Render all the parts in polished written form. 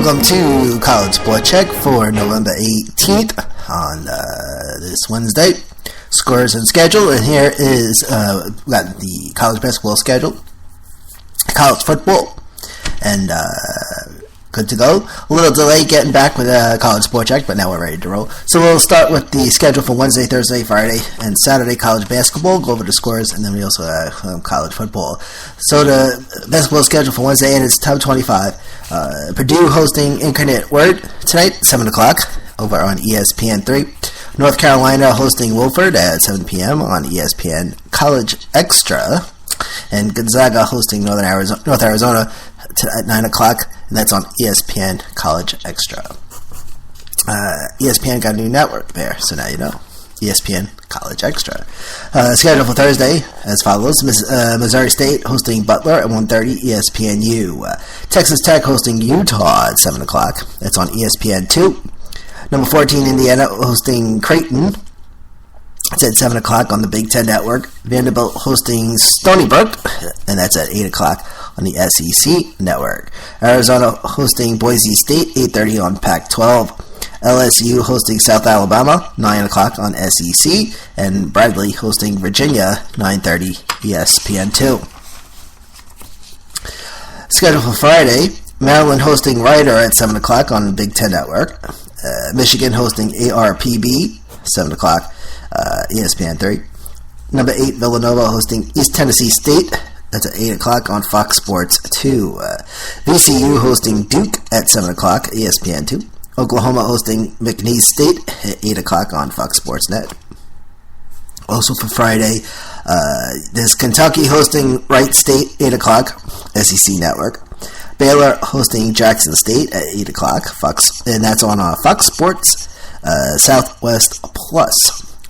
Welcome to College Sport Check for November 18th on this Wednesday. Scores and schedule, and here is we got the college basketball schedule, college football, and good to go. A little delay getting back with College Sport Check, but now we're ready to roll. So we'll start with the schedule for Wednesday, Thursday, Friday, and Saturday college basketball. Go over the scores, and then we also have college football. So the basketball schedule for Wednesday is top 25. Purdue hosting Incarnate Word tonight, 7 o'clock, over on ESPN3. North Carolina hosting Wofford at 7 p.m. on ESPN College Extra. And Gonzaga hosting North Arizona at 9 o'clock, and that's on ESPN College Extra. ESPN got a new network there, so now you know. ESPN College Extra. Schedule for Thursday as follows. Missouri State hosting Butler at 1:30, ESPNU. Texas Tech hosting Utah at 7 o'clock. That's on ESPN2. Number 14, Indiana hosting Creighton. It's at 7 o'clock on the Big Ten Network. Vanderbilt hosting Stony Brook, and that's at 8 o'clock on the SEC Network. Arizona hosting Boise State, 8:30 on Pac-12. LSU hosting South Alabama, 9 o'clock on SEC. And Bradley hosting Virginia, 9:30, ESPN2. Schedule for Friday, Maryland hosting Rider at 7 o'clock on the Big Ten Network. Michigan hosting ARPB, 7 o'clock, ESPN3. Number 8, Villanova hosting East Tennessee State. That's at 8 o'clock on Fox Sports 2. VCU hosting Duke at 7 o'clock, ESPN2. Oklahoma hosting McNeese State at 8 o'clock on Fox Sports Net. Also for Friday, there's Kentucky hosting Wright State, 8 o'clock, SEC Network. Baylor hosting Jackson State at 8 o'clock, and that's on Fox Sports Southwest Plus.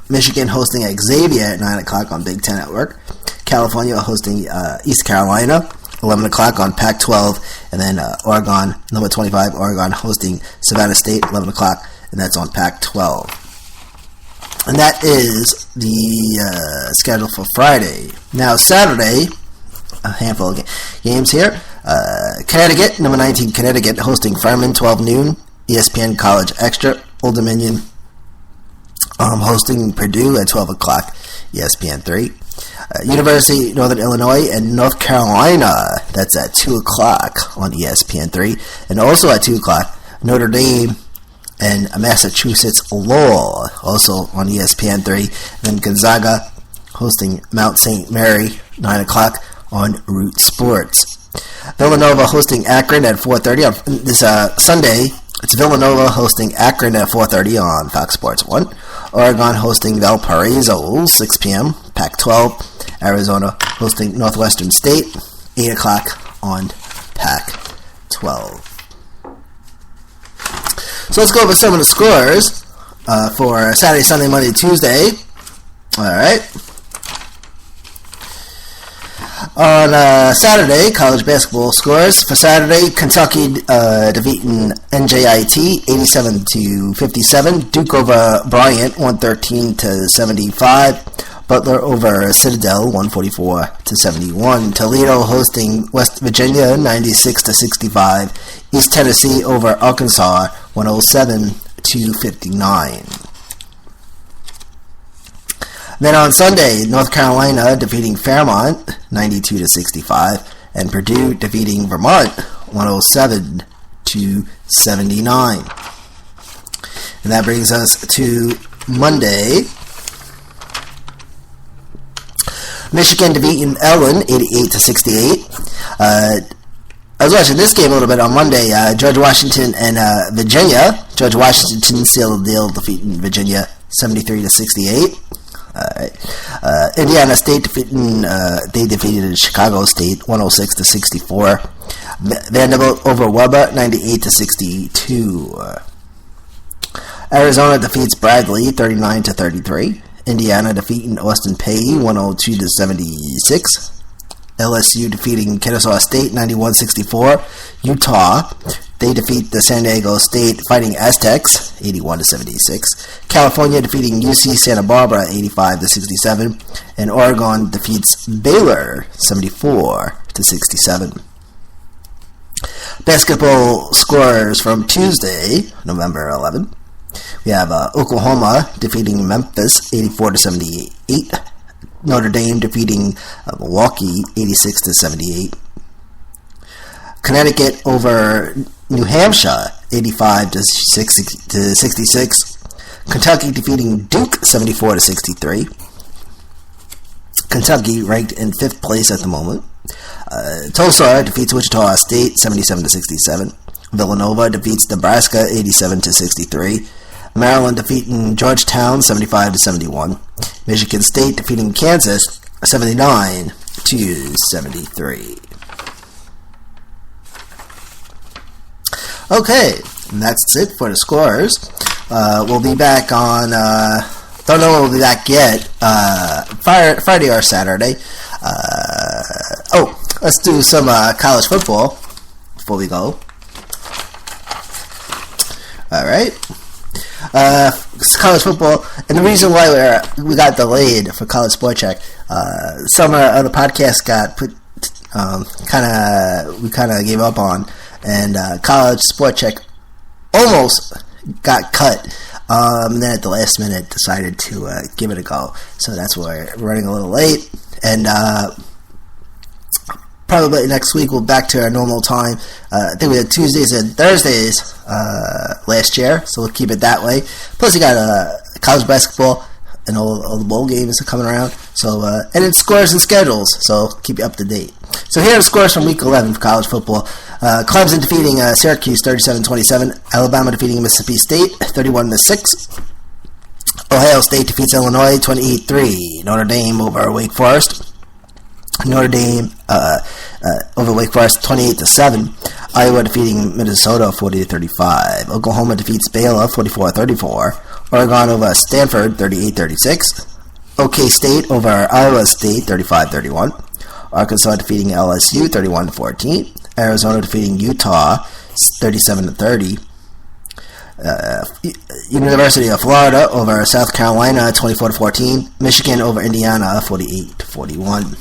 Michigan hosting Xavier at 9 o'clock on Big Ten Network. California hosting East Carolina, 11 o'clock on Pac-12. And then Oregon, number 25, Oregon hosting Savannah State, 11 o'clock, and that's on Pac-12. And that is the schedule for Friday. Now, Saturday, a handful of games here. Connecticut, number 19, Connecticut hosting Furman, 12 noon, ESPN College Extra. Old Dominion hosting Purdue at 12 o'clock, ESPN3. University of Northern Illinois and North Carolina, that's at 2 o'clock on ESPN3. And also at 2 o'clock, Notre Dame and Massachusetts Lowell, also on ESPN3. Then Gonzaga hosting Mount St. Mary, 9 o'clock on Root Sports. Villanova hosting Akron at 4:30 on this Sunday. It's Villanova hosting Akron at 4:30 on Fox Sports 1. Oregon hosting Valparaiso, 6 p.m., Pac-12. Arizona hosting Northwestern State, 8 o'clock on Pac-12. So let's go over some of the scores for Saturday, Sunday, Monday, Tuesday. All right. On Saturday, college basketball scores. For Saturday, Kentucky defeating NJIT 87-57. Duke over Bryant 113-75. Butler over Citadel 144-71. Toledo hosting West Virginia 96-65. East Tennessee over Arkansas 107-59. Then on Sunday, North Carolina defeating Fairmont 92-65, and Purdue defeating Vermont 107-79. And that brings us to Monday. Michigan defeating Elwyn 88-68. I was watching this game a little bit on Monday. George Washington and Virginia. George Washington sealed the deal, defeating Virginia 73-68. Indiana State defeated Chicago State 106-64. Vanderbilt over Weber 98-62. Arizona defeats Bradley 39-33. Indiana defeating Austin Peay 102-76. LSU defeating Kennesaw State 91-64. Utah, they defeat the San Diego State Fighting Aztecs 81-76. California defeating UC Santa Barbara 85-67. And Oregon defeats Baylor 74-67. Basketball scores from Tuesday, November 11. We have Oklahoma defeating Memphis 84-78. Notre Dame defeating Milwaukee 86-78. Connecticut over New Hampshire 85-66. Kentucky defeating Duke 74-63. Kentucky ranked in 5th place at the moment. Tulsa defeats Wichita State 77-67. Villanova defeats Nebraska 87-63. Maryland defeating Georgetown 75-71. Michigan State defeating Kansas 79-73. Okay, and that's it for the scores. We'll be back on. Don't know when we'll be back yet. Friday or Saturday. Let's do some college football before we go. All right. College football, and the reason why we got delayed for College Sport Check, some of the podcasts got put, we kind of gave up on, and College Sport Check almost got cut. And then at the last minute decided to give it a go. So that's why we're running a little late, and probably next week we'll back to our normal time. I think we had Tuesdays and Thursdays last year, so we'll keep it that way. Plus, you got college basketball and all the bowl games are coming around. So and it's scores and schedules, so keep you up to date. So here are the scores from Week 11 for college football. Clemson defeating Syracuse 37-27. Alabama defeating Mississippi State 31-6. Ohio State defeats Illinois 28-3. Notre Dame over Wake Forest. Notre Dame over Wake Forest 28-7. Iowa defeating Minnesota 40-35. Oklahoma defeats Baylor 44-34. Oregon over Stanford 38-36. OK State over Iowa State 35-31. Arkansas defeating LSU 31-14. Arizona defeating Utah 37-30. University of Florida over South Carolina 24-14. Michigan over Indiana 48-41.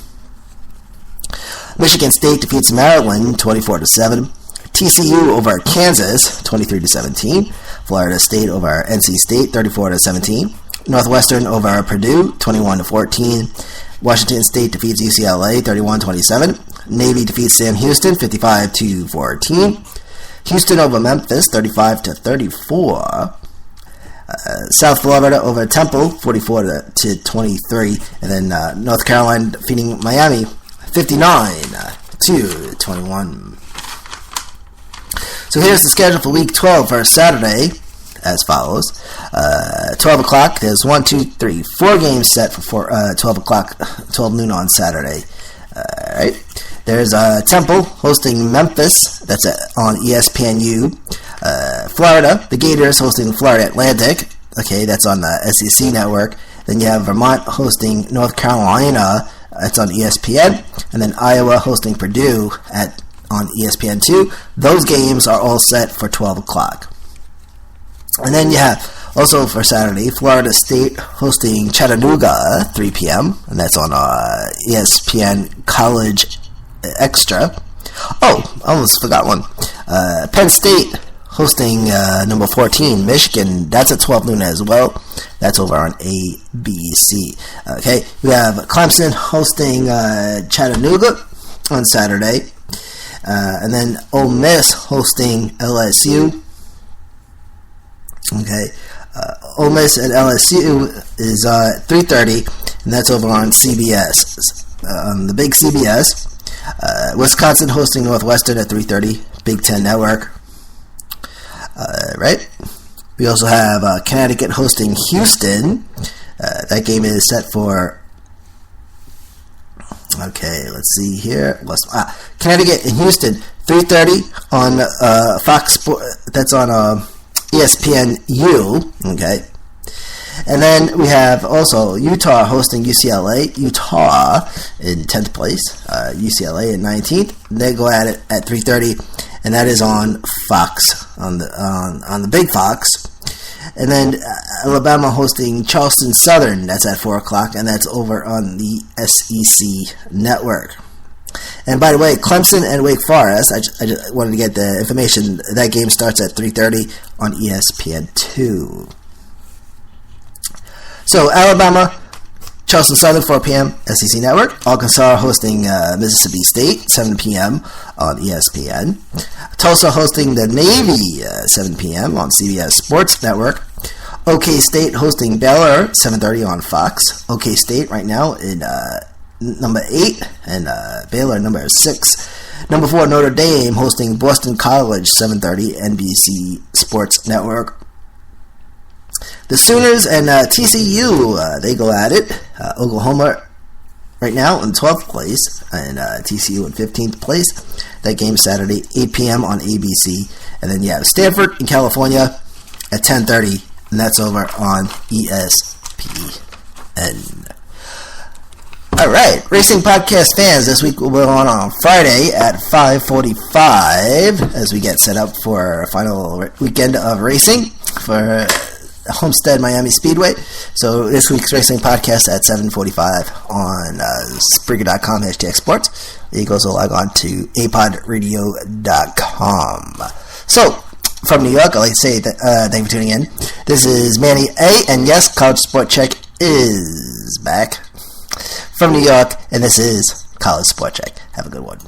Michigan State defeats Maryland 24-7. TCU over Kansas 23-17. Florida State over NC State 34-17. Northwestern over Purdue 21-14. Washington State defeats UCLA 31-27. Navy defeats Sam Houston 55-14. Houston over Memphis 35-34. South Florida over Temple 44-23. And then North Carolina defeating Miami 59-21. So here's the schedule for Week 12 for Saturday, as follows. 12 o'clock, there's 4 games set for 12 o'clock, 12 noon on Saturday. Alright. There's Temple hosting Memphis, that's on ESPNU. Florida, the Gators hosting Florida Atlantic, okay, that's on the SEC network. Then you have Vermont hosting North Carolina, that's on ESPN. And then Iowa hosting Purdue on ESPN2. Those games are all set for 12 o'clock. And then you have, also for Saturday, Florida State hosting Chattanooga, 3 p.m., and that's on ESPN College Extra. Oh, I almost forgot one. Penn State hosting number 14, Michigan. That's at 12 noon as well. That's over on ABC. Okay, we have Clemson hosting Chattanooga on Saturday. And then Ole Miss hosting LSU. Okay, Ole Miss at LSU is 3:30, and that's over on CBS, the big CBS. Wisconsin hosting Northwestern at 3:30, Big Ten Network. Right. We also have Connecticut hosting Houston. That game is set for. Okay, let's see here. Connecticut and Houston, 3:30 on Fox Sports. That's on ESPNU. Okay, and then we have also Utah hosting UCLA. Utah in 10th place, UCLA in 19th. They go at it at 3:30, and that is on Fox on the big Fox. And then Alabama hosting Charleston Southern. That's at 4 o'clock, and that's over on the SEC network. And by the way, Clemson and Wake Forest, I just wanted to get the information. That game starts at 3:30 on ESPN2. So, Alabama, Charleston Southern, 4 p.m., SEC Network. Arkansas hosting Mississippi State, 7 p.m. on ESPN. Tulsa hosting the Navy, 7 p.m. on CBS Sports Network. OK State hosting Baylor, 7:30 on Fox. OK State right now in number 8, and Baylor number 6. Number 4, Notre Dame hosting Boston College, 7:30, NBC Sports Network. The Sooners and TCU, they go at it. Oklahoma right now in 12th place, and TCU in 15th place. That game Saturday, 8 p.m. on ABC. And then you have Stanford in California at 10:30, and that's over on ESPN. All right, Racing Podcast fans, this week we'll be on Friday at 5:45 as we get set up for a final weekend of racing for Homestead Miami Speedway. So this week's Racing Podcast at 7:45 on Spreaker.com /sports. Eagles will log on to apodradio.com. So from New York, I'd like to say that, thank you for tuning in. This is Manny A, and yes, College Sport Check is back from New York, and this is College Sport Check. Have a good one.